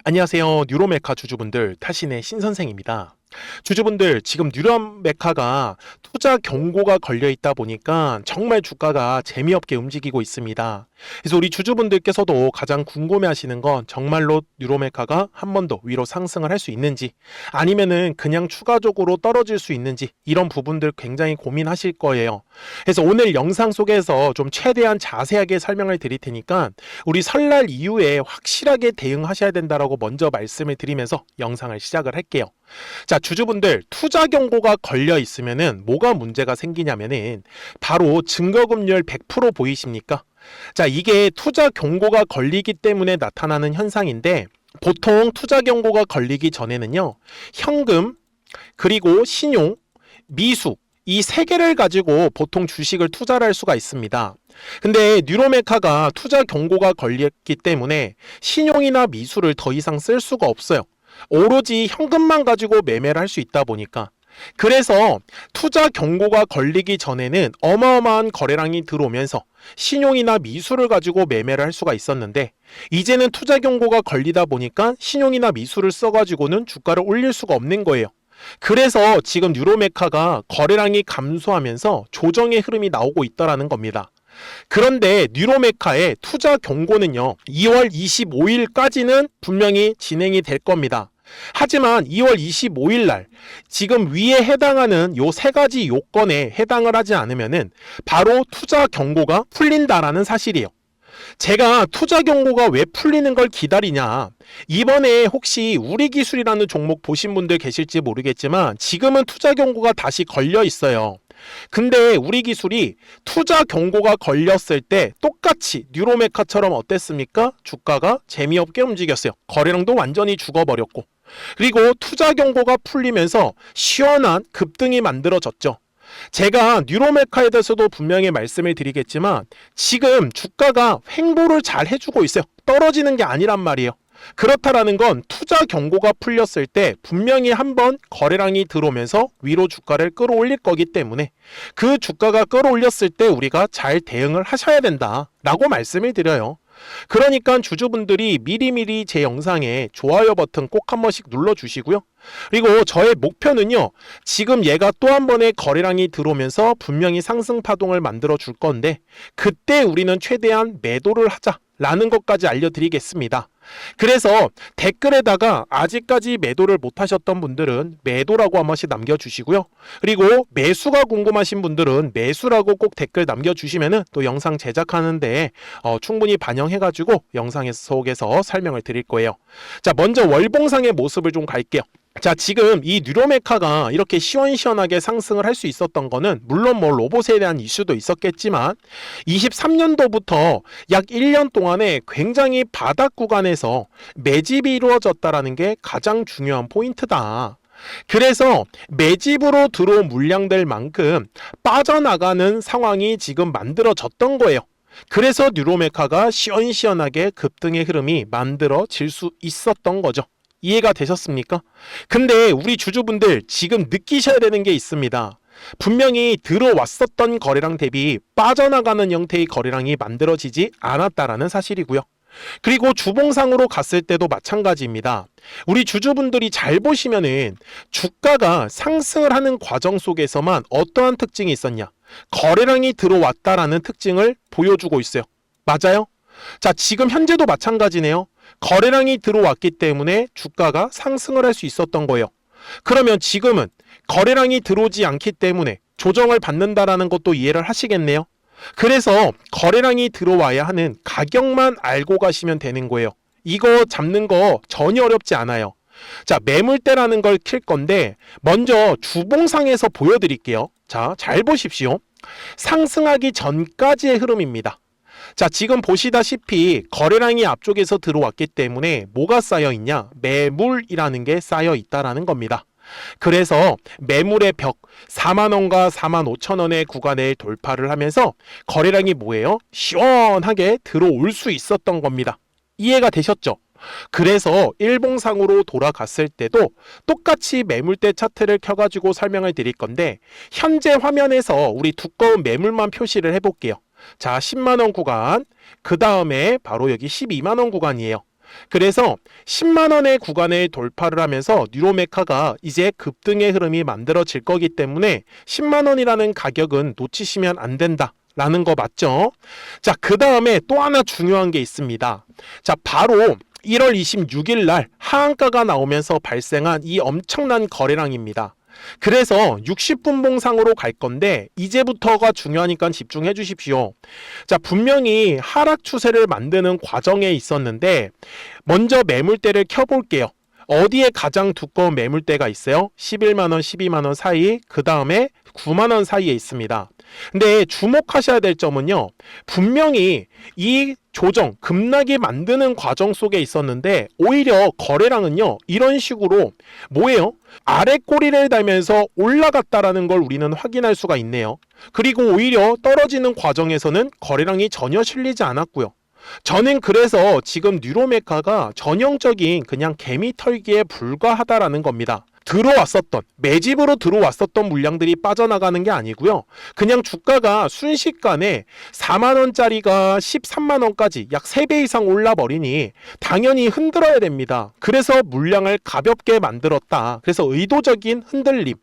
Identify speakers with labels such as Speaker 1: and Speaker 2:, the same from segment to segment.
Speaker 1: 안녕하세요. 뉴로메카 주주분들, 타신의 신선생입니다. 주주분들, 지금 뉴로메카가 투자 경고가 걸려 있다 보니까 정말 주가가 재미없게 움직이고 있습니다. 그래서 우리 주주분들께서도 가장 궁금해 하시는 건 정말로 뉴로메카가 한 번 더 위로 상승을 할 수 있는지, 아니면은 그냥 추가적으로 떨어질 수 있는지, 이런 부분들 굉장히 고민하실 거예요. 그래서 오늘 영상 속에서 좀 최대한 자세하게 설명을 드릴 테니까 우리 설날 이후에 확실하게 대응하셔야 된다라고 먼저 말씀을 드리면서 영상을 시작을 할게요. 자, 주주분들, 투자 경고가 걸려 있으면은 뭐가 문제가 생기냐면은 바로 증거금리율 100% 보이십니까? 자, 이게 투자 경고가 걸리기 때문에 나타나는 현상인데, 보통 투자 경고가 걸리기 전에는요, 현금, 그리고 신용, 미수, 이 세 개를 가지고 보통 주식을 투자를 할 수가 있습니다. 근데 뉴로메카가 투자 경고가 걸렸기 때문에 신용이나 미수를 더 이상 쓸 수가 없어요. 오로지 현금만 가지고 매매를 할 수 있다 보니까. 그래서 투자 경고가 걸리기 전에는 어마어마한 거래량이 들어오면서 신용이나 미수를 가지고 매매를 할 수가 있었는데, 이제는 투자 경고가 걸리다 보니까 신용이나 미수를 써가지고는 주가를 올릴 수가 없는 거예요. 그래서 지금 뉴로메카가 거래량이 감소하면서 조정의 흐름이 나오고 있다는 겁니다. 그런데 뉴로메카의 투자 경고는요, 2월 25일까지는 분명히 진행이 될 겁니다. 하지만 2월 25일 날 지금 위에 해당하는 요 세 가지 요건에 해당을 하지 않으면은 바로 투자 경고가 풀린다라는 사실이에요. 제가 투자 경고가 왜 풀리는 걸 기다리냐, 이번에 혹시 우리기술이라는 종목 보신 분들 계실지 모르겠지만 지금은 투자 경고가 다시 걸려 있어요. 근데 우리기술이 투자 경고가 걸렸을 때 똑같이 뉴로메카처럼 어땠습니까? 주가가 재미없게 움직였어요. 거래량도 완전히 죽어버렸고, 그리고 투자 경고가 풀리면서 시원한 급등이 만들어졌죠. 제가 뉴로메카에 대해서도 분명히 말씀을 드리겠지만 지금 주가가 횡보를 잘 해주고 있어요. 떨어지는 게 아니란 말이에요. 그렇다라는 건 투자 경고가 풀렸을 때 분명히 한번 거래량이 들어오면서 위로 주가를 끌어올릴 거기 때문에 그 주가가 끌어올렸을 때 우리가 잘 대응을 하셔야 된다라고 말씀을 드려요. 그러니까 주주분들이 미리미리 제 영상에 좋아요 버튼 꼭 한 번씩 눌러주시고요. 그리고 저의 목표는요, 지금 얘가 또 한 번의 거래량이 들어오면서 분명히 상승 파동을 만들어 줄 건데, 그때 우리는 최대한 매도를 하자라는 것까지 알려드리겠습니다. 그래서 댓글에다가 아직까지 매도를 못 하셨던 분들은 매도라고 한 번씩 남겨주시고요. 그리고 매수가 궁금하신 분들은 매수라고 꼭 댓글 남겨주시면은 또 영상 제작하는데 충분히 반영해가지고 영상 속에서 설명을 드릴 거예요. 자, 먼저 월봉상의 모습을 좀 갈게요. 자, 지금 이 뉴로메카가 이렇게 시원시원하게 상승을 할 수 있었던 거는 물론 뭐 로봇에 대한 이슈도 있었겠지만 23년도부터 약 1년 동안에 굉장히 바닥 구간에서 매집이 이루어졌다라는 게 가장 중요한 포인트다. 그래서 매집으로 들어온 물량들만큼 빠져나가는 상황이 지금 만들어졌던 거예요. 그래서 뉴로메카가 시원시원하게 급등의 흐름이 만들어질 수 있었던 거죠. 이해가 되셨습니까? 근데 우리 주주분들 지금 느끼셔야 되는 게 있습니다. 분명히 들어왔었던 거래량 대비 빠져나가는 형태의 거래량이 만들어지지 않았다라는 사실이고요. 그리고 주봉상으로 갔을 때도 마찬가지입니다. 우리 주주분들이 잘 보시면은 주가가 상승을 하는 과정 속에서만 어떠한 특징이 있었냐? 거래량이 들어왔다라는 특징을 보여주고 있어요. 맞아요? 자, 지금 현재도 마찬가지네요. 거래량이 들어왔기 때문에 주가가 상승을 할 수 있었던 거예요. 그러면 지금은 거래량이 들어오지 않기 때문에 조정을 받는다라는 것도 이해를 하시겠네요. 그래서 거래량이 들어와야 하는 가격만 알고 가시면 되는 거예요. 이거 잡는 거 전혀 어렵지 않아요. 자, 매물대라는 걸 킬 건데 먼저 주봉상에서 보여드릴게요. 자, 잘 보십시오. 상승하기 전까지의 흐름입니다. 자, 지금 보시다시피 거래량이 앞쪽에서 들어왔기 때문에 뭐가 쌓여 있냐? 매물이라는 게 쌓여 있다라는 겁니다. 그래서 매물의 벽 4만원과 4만 5천원의 구간을 돌파를 하면서 거래량이 뭐예요? 시원하게 들어올 수 있었던 겁니다. 이해가 되셨죠? 그래서 일봉상으로 돌아갔을 때도 똑같이 매물대 차트를 켜가지고 설명을 드릴 건데, 현재 화면에서 우리 두꺼운 매물만 표시를 해볼게요. 자, 10만원 구간, 그 다음에 바로 여기 12만원 구간이에요. 그래서 10만 원의 구간을 돌파를 하면서 뉴로메카가 이제 급등의 흐름이 만들어질 거기 때문에 10만 원이라는 가격은 놓치시면 안 된다 라는 거 맞죠? 자, 그 다음에 또 하나 중요한 게 있습니다. 자, 바로 1월 26일 날 하한가가 나오면서 발생한 이 엄청난 거래량입니다. 그래서 60분봉상으로 갈 건데 이제부터가 중요하니까 집중해 주십시오. 자, 분명히 하락 추세를 만드는 과정에 있었는데 먼저 매물대를 켜볼게요. 어디에 가장 두꺼운 매물대가 있어요? 11만원, 12만원 사이, 그 다음에 9만원 사이에 있습니다. 근데 주목하셔야 될 점은요, 분명히 이 조정, 급락이 만드는 과정 속에 있었는데 오히려 거래량은요, 이런 식으로 뭐예요? 아래 꼬리를 달면서 올라갔다라는 걸 우리는 확인할 수가 있네요. 그리고 오히려 떨어지는 과정에서는 거래량이 전혀 실리지 않았고요. 저는 그래서 지금 뉴로메카가 전형적인 그냥 개미 털기에 불과하다라는 겁니다. 들어왔었던, 매집으로 들어왔었던 물량들이 빠져나가는 게 아니고요. 그냥 주가가 순식간에 4만원짜리가 13만원까지 약 3배 이상 올라버리니 당연히 흔들어야 됩니다. 그래서 물량을 가볍게 만들었다. 그래서 의도적인 흔들림.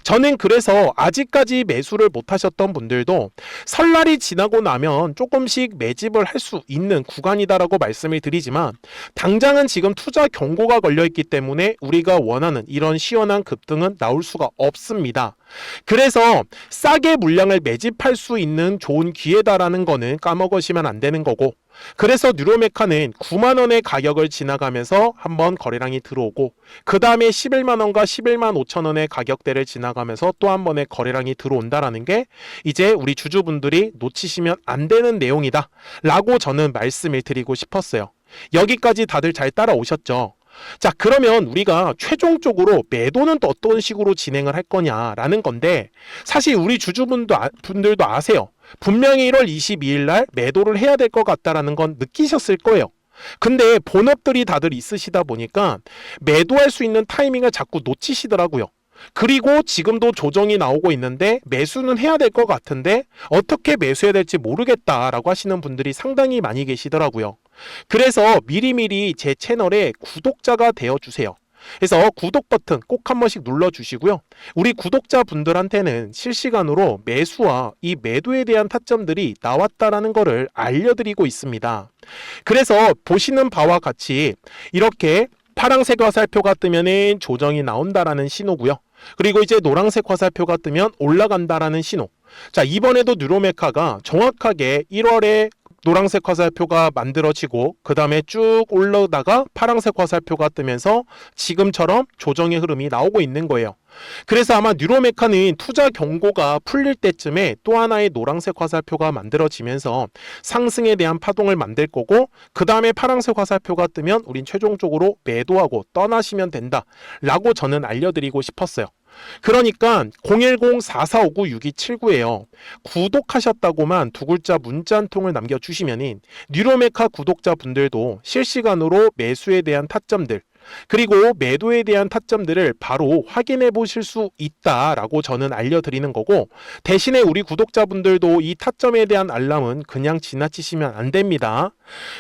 Speaker 1: 저는 그래서 아직까지 매수를 못 하셨던 분들도 설날이 지나고 나면 조금씩 매집을 할 수 있는 구간이다라고 말씀을 드리지만 당장은 지금 투자 경고가 걸려있기 때문에 우리가 원하는 이런 시원한 급등은 나올 수가 없습니다. 그래서 싸게 물량을 매집할 수 있는 좋은 기회다라는 거는 까먹으시면 안 되는 거고, 그래서 뉴로메카는 9만원의 가격을 지나가면서 한번 거래량이 들어오고 그 다음에 11만원과 11만 5천원의 가격대를 지나가면서 또 한 번의 거래량이 들어온다라는 게 이제 우리 주주분들이 놓치시면 안 되는 내용이다 라고 저는 말씀을 드리고 싶었어요. 여기까지 다들 잘 따라오셨죠? 자, 그러면 우리가 최종적으로 매도는 또 어떤 식으로 진행을 할 거냐라는 건데, 사실 우리 주주분들도 아세요. 분명히 1월 22일 날 매도를 해야 될 것 같다라는 건 느끼셨을 거예요. 근데 본업들이 다들 있으시다 보니까 매도할 수 있는 타이밍을 자꾸 놓치시더라고요. 그리고 지금도 조정이 나오고 있는데 매수는 해야 될 것 같은데 어떻게 매수해야 될지 모르겠다라고 하시는 분들이 상당히 많이 계시더라고요. 그래서 미리미리 제 채널에 구독자가 되어주세요. 그래서 구독 버튼 꼭 한 번씩 눌러주시고요. 우리 구독자분들한테는 실시간으로 매수와 이 매도에 대한 타점들이 나왔다라는 거를 알려드리고 있습니다. 그래서 보시는 바와 같이 이렇게 파란색 화살표가 뜨면은 조정이 나온다라는 신호고요. 그리고 이제 노란색 화살표가 뜨면 올라간다라는 신호. 자, 이번에도 뉴로메카가 정확하게 1월에 노란색 화살표가 만들어지고 그 다음에 쭉 올라오다가 파란색 화살표가 뜨면서 지금처럼 조정의 흐름이 나오고 있는 거예요. 그래서 아마 뉴로메카는 투자 경고가 풀릴 때쯤에 또 하나의 노란색 화살표가 만들어지면서 상승에 대한 파동을 만들 거고, 그 다음에 파란색 화살표가 뜨면 우린 최종적으로 매도하고 떠나시면 된다 라고 저는 알려드리고 싶었어요. 그러니까 010-4459-6279예요. 구독하셨다고만 두 글자 문자 한 통을 남겨주시면 뉴로메카 구독자분들도 실시간으로 매수에 대한 타점들 그리고 매도에 대한 타점들을 바로 확인해 보실 수 있다라고 저는 알려드리는 거고, 대신에 우리 구독자분들도 이 타점에 대한 알람은 그냥 지나치시면 안 됩니다.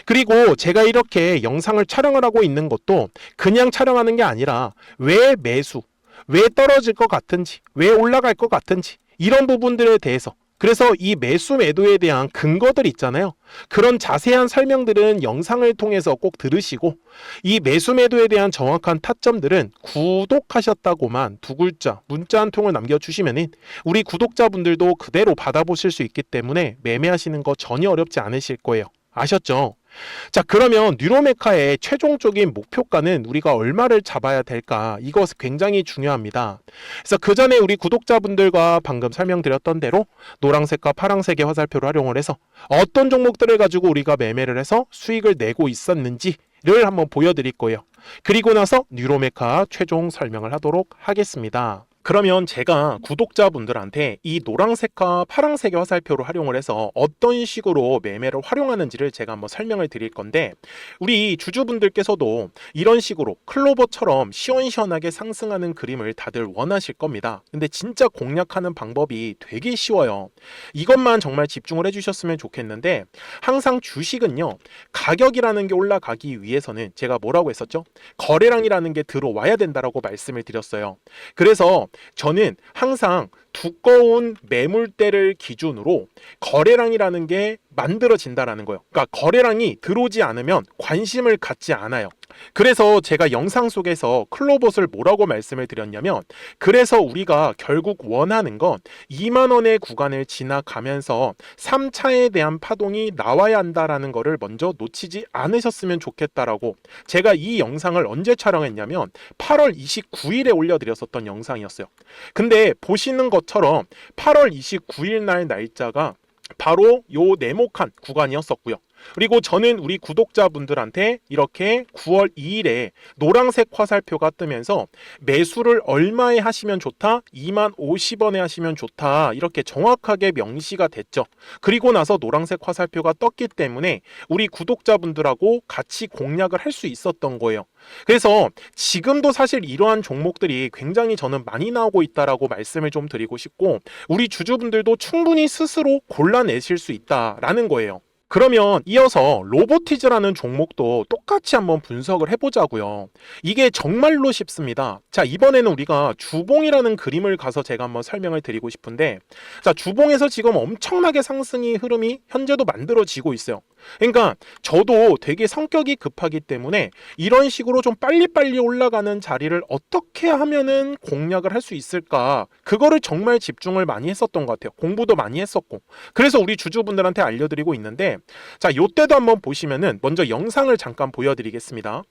Speaker 1: 그리고 제가 이렇게 영상을 촬영을 하고 있는 것도 그냥 촬영하는 게 아니라 왜 매수, 왜 떨어질 것 같은지, 왜 올라갈 것 같은지 이런 부분들에 대해서, 그래서 이 매수 매도에 대한 근거들 있잖아요. 그런 자세한 설명들은 영상을 통해서 꼭 들으시고, 이 매수 매도에 대한 정확한 타점들은 구독하셨다고만 두 글자 문자 한 통을 남겨주시면 우리 구독자분들도 그대로 받아보실 수 있기 때문에 매매하시는 거 전혀 어렵지 않으실 거예요. 아셨죠? 자, 그러면 뉴로메카의 최종적인 목표가는 우리가 얼마를 잡아야 될까? 이것 굉장히 중요합니다. 그래서 그 전에 우리 구독자분들과 방금 설명드렸던 대로 노란색과 파란색의 화살표를 활용을 해서 어떤 종목들을 가지고 우리가 매매를 해서 수익을 내고 있었는지를 한번 보여드릴 거예요. 그리고 나서 뉴로메카 최종 설명을 하도록 하겠습니다. 그러면 제가 구독자분들한테 이 노란색과 파란색의 화살표를 활용을 해서 어떤 식으로 매매를 활용하는지를 제가 한번 설명을 드릴 건데, 우리 주주분들께서도 이런 식으로 클로버처럼 시원시원하게 상승하는 그림을 다들 원하실 겁니다. 근데 진짜 공략하는 방법이 되게 쉬워요. 이것만 정말 집중을 해주셨으면 좋겠는데, 항상 주식은요, 가격이라는 게 올라가기 위해서는 제가 뭐라고 했었죠? 거래량이라는 게 들어와야 된다라고 말씀을 드렸어요. 그래서 저는 항상 두꺼운 매물대를 기준으로 거래량이라는 게 만들어진다라는 거예요. 그러니까 거래량이 들어오지 않으면 관심을 갖지 않아요. 그래서 제가 영상 속에서 클로봇을 뭐라고 말씀을 드렸냐면, 그래서 우리가 결국 원하는 건 2만 원의 구간을 지나가면서 3차에 대한 파동이 나와야 한다라는 거를 먼저 놓치지 않으셨으면 좋겠다라고, 제가 이 영상을 언제 촬영했냐면 8월 29일에 올려드렸었던 영상이었어요. 근데 보시는 것처럼 8월 29일 날 날짜가 바로 요 네모칸 구간이었었고요. 그리고 저는 우리 구독자분들한테 이렇게 9월 2일에 노란색 화살표가 뜨면서 매수를 얼마에 하시면 좋다? 2만 50원에 하시면 좋다. 이렇게 정확하게 명시가 됐죠. 그리고 나서 노란색 화살표가 떴기 때문에 우리 구독자분들하고 같이 공략을 할 수 있었던 거예요. 그래서 지금도 사실 이러한 종목들이 굉장히 저는 많이 나오고 있다라고 말씀을 좀 드리고 싶고, 우리 주주분들도 충분히 스스로 골라내실 수 있다라는 거예요. 그러면 이어서 로보티즈라는 종목도 똑같이 한번 분석을 해보자고요. 이게 정말로 쉽습니다. 자, 이번에는 우리가 주봉이라는 그림을 가서 제가 한번 설명을 드리고 싶은데, 자, 주봉에서 지금 엄청나게 상승이 흐름이 현재도 만들어지고 있어요. 그러니까 저도 되게 성격이 급하기 때문에 이런 식으로 좀 빨리빨리 올라가는 자리를 어떻게 하면은 공략을 할 수 있을까, 그거를 정말 집중을 많이 했었던 것 같아요. 공부도 많이 했었고. 그래서 우리 주주분들한테 알려드리고 있는데, 자, 요때도 한번 보시면은 먼저 영상을 잠깐 보여드리겠습니다.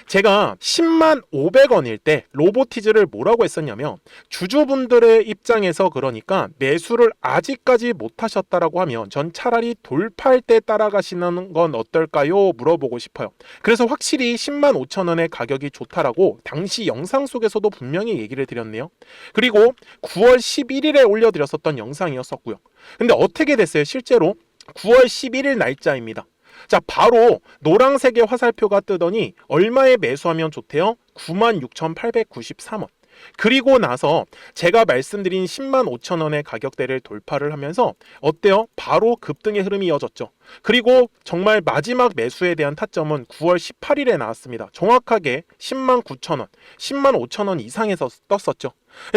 Speaker 1: 제가 10만 500원일 때 로보티즈를 뭐라고 했었냐면, 주주분들의 입장에서 그러니까 매수를 아직까지 못 하셨다라고 하면 전 차라리 돌파할 때 따라가시는 건 어떨까요? 물어보고 싶어요. 그래서 확실히 10만 5천 원의 가격이 좋다라고 당시 영상 속에서도 분명히 얘기를 드렸네요. 그리고 9월 11일에 올려드렸었던 영상이었었고요. 근데 어떻게 됐어요? 실제로 9월 11일 날짜입니다. 자, 바로 노란색의 화살표가 뜨더니 얼마에 매수하면 좋대요? 96,893원. 그리고 나서 제가 말씀드린 10만 5천 원의 가격대를 돌파를 하면서 어때요? 바로 급등의 흐름이 이어졌죠. 그리고 정말 마지막 매수에 대한 타점은 9월 18일에 나왔습니다. 정확하게 10만 9천 원, 10만 5천 원 이상에서 떴었죠.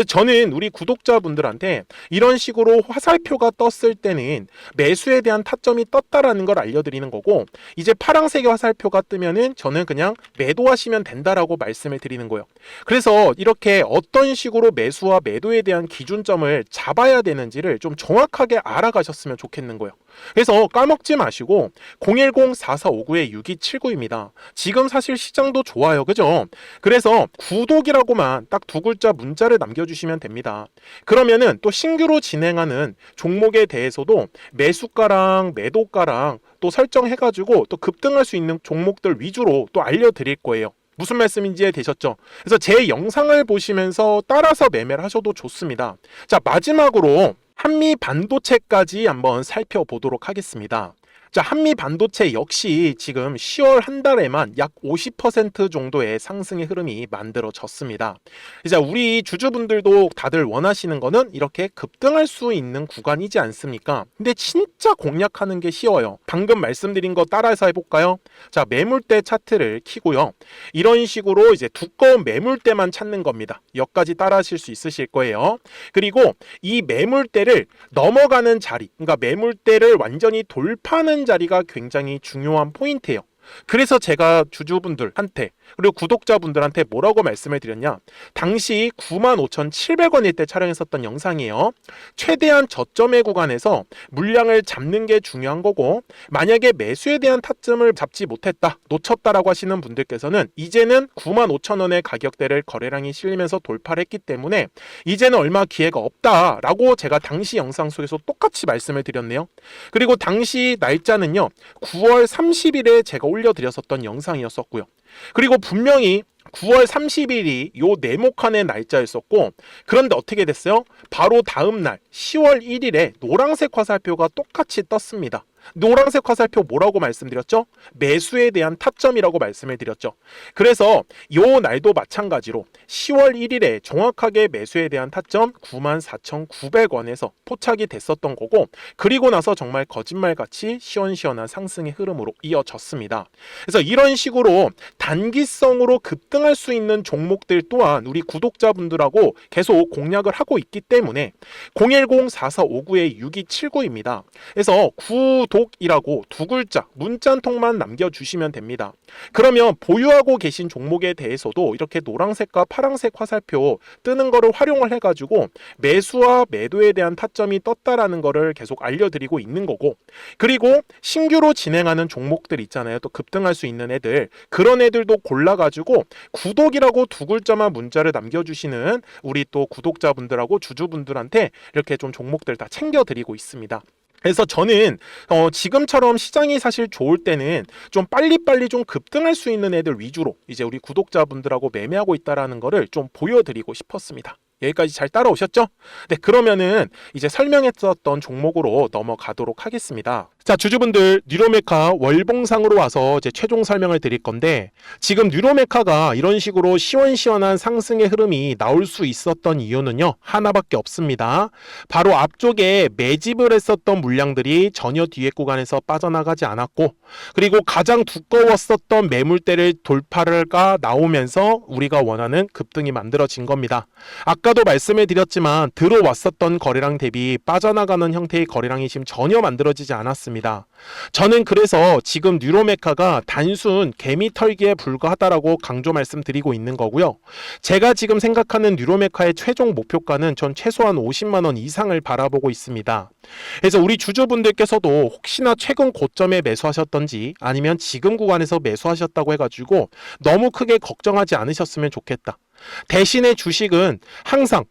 Speaker 1: 저는 우리 구독자분들한테 이런 식으로 화살표가 떴을 때는 매수에 대한 타점이 떴다라는 걸 알려드리는 거고, 이제 파란색의 화살표가 뜨면은 저는 그냥 매도하시면 된다라고 말씀을 드리는 거예요. 그래서 이렇게 어떤 식으로 매수와 매도에 대한 기준점을 잡아야 되는지를 좀 정확하게 알아가셨으면 좋겠는 거예요. 그래서 까먹지 마시고 010-4459-6279입니다. 지금 사실 시장도 좋아요. 그죠? 그래서 구독이라고만 딱 두 글자 문자를 남겨주시면 됩니다. 그러면은 또 신규로 진행하는 종목에 대해서도 매수가랑 매도가랑 또 설정해가지고 또 급등할 수 있는 종목들 위주로 또 알려드릴 거예요. 무슨 말씀인지 이해되셨죠? 그래서 제 영상을 보시면서 따라서 매매를 하셔도 좋습니다. 자, 마지막으로 한미 반도체까지 한번 살펴보도록 하겠습니다. 자, 한미 반도체 역시 지금 10월 한 달에만 약 50% 정도의 상승의 흐름이 만들어졌습니다. 이제 우리 주주분들도 다들 원하시는 거는 이렇게 급등할 수 있는 구간이지 않습니까? 근데 진짜 공략하는 게 쉬워요. 방금 말씀드린 거 따라해서 해볼까요? 자, 매물대 차트를 키고요. 이런 식으로 이제 두꺼운 매물대만 찾는 겁니다. 여기까지 따라하실 수 있으실 거예요. 그리고 이 매물대를 넘어가는 자리, 그러니까 매물대를 완전히 돌파하는 자리가 굉장히 중요한 포인트예요. 그래서 제가 주주분들한테 그리고 구독자분들한테 뭐라고 말씀을 드렸냐, 당시 95,700원일 때 촬영했었던 영상이에요. 최대한 저점의 구간에서 물량을 잡는 게 중요한 거고, 만약에 매수에 대한 타점을 잡지 못했다, 놓쳤다라고 하시는 분들께서는 이제는 95,000원의 가격대를 거래량이 실리면서 돌파를 했기 때문에 이제는 얼마 기회가 없다라고 제가 당시 영상 속에서 똑같이 말씀을 드렸네요. 그리고 당시 날짜는요, 9월 30일에 제가 올려드렸었던 영상이었었고요. 그리고 분명히 9월 30일이 요 네모칸의 날짜였었고, 그런데 어떻게 됐어요? 바로 다음 날 10월 1일에 노란색 화살표가 똑같이 떴습니다. 노란색 화살표 뭐라고 말씀드렸죠? 매수에 대한 타점이라고 말씀을 드렸죠. 그래서 요 날도 마찬가지로 10월 1일에 정확하게 매수에 대한 타점 94,900원에서 포착이 됐었던 거고, 그리고 나서 정말 거짓말같이 시원시원한 상승의 흐름으로 이어졌습니다. 그래서 이런 식으로 단기성으로 급등할 수 있는 종목들 또한 우리 구독자분들하고 계속 공략을 하고 있기 때문에 010-4459-6279입니다. 그래서 구독이라고 두 글자 문자 한 통만 남겨주시면 됩니다. 그러면 보유하고 계신 종목에 대해서도 이렇게 노란색과 파란색 화살표 뜨는 거를 활용을 해가지고 매수와 매도에 대한 타점이 떴다라는 거를 계속 알려드리고 있는 거고, 그리고 신규로 진행하는 종목들 있잖아요. 또 급등할 수 있는 애들, 그런 애들도 골라가지고 구독이라고 두 글자만 문자를 남겨주시는 우리 또 구독자분들하고 주주분들한테 이렇게 좀 종목들 다 챙겨드리고 있습니다. 그래서 저는 지금처럼 시장이 사실 좋을 때는 좀 빨리빨리 좀 급등할 수 있는 애들 위주로 이제 우리 구독자분들하고 매매하고 있다라는 거를 좀 보여드리고 싶었습니다. 여기까지 잘 따라오셨죠? 네, 그러면은 이제 설명했었던 종목으로 넘어가도록 하겠습니다. 자, 주주분들, 뉴로메카 월봉상으로 와서 이제 최종 설명을 드릴 건데, 지금 뉴로메카가 이런 식으로 시원시원한 상승의 흐름이 나올 수 있었던 이유는요, 하나밖에 없습니다. 바로 앞쪽에 매집을 했었던 물량들이 전혀 뒤에 구간에서 빠져나가지 않았고, 그리고 가장 두꺼웠었던 매물대를 돌파가 나오면서 우리가 원하는 급등이 만들어진 겁니다. 아까도 말씀을 드렸지만 들어왔었던 거래량 대비 빠져나가는 형태의 거래량이 지금 전혀 만들어지지 않았습니다. 저는 그래서 지금 뉴로메카가 단순 개미 털기에 불과하다라고 강조 말씀드리고 있는 거고요. 제가 지금 생각하는 뉴로메카의 최종 목표가는 전 최소한 50만 원 이상을 바라보고 있습니다. 그래서 우리 주주분들께서도 혹시나 최근 고점에 매수하셨던지 아니면 지금 구간에서 매수하셨다고 해가지고 너무 크게 걱정하지 않으셨으면 좋겠다. 대신에 주식은 항상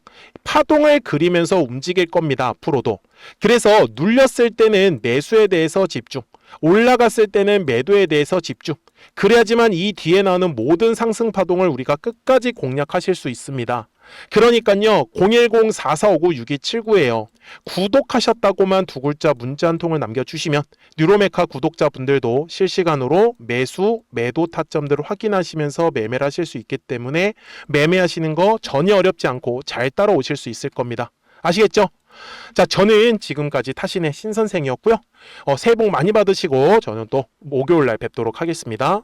Speaker 1: 파동을 그리면서 움직일 겁니다. 앞으로도. 그래서 눌렸을 때는 매수에 대해서 집중, 올라갔을 때는 매도에 대해서 집중. 그래야지만 이 뒤에 나오는 모든 상승 파동을 우리가 끝까지 공략하실 수 있습니다. 그러니까요, 010-4459-6279예요. 구독하셨다고만 두 글자 문자 한 통을 남겨주시면 뉴로메카 구독자분들도 실시간으로 매수, 매도 타점들을 확인하시면서 매매를 하실 수 있기 때문에 매매하시는 거 전혀 어렵지 않고 잘 따라오실 수 있을 겁니다. 아시겠죠? 자, 저는 지금까지 타신의 신선생이었고요. 새해 복 많이 받으시고 저는 또 목요일 날 뵙도록 하겠습니다.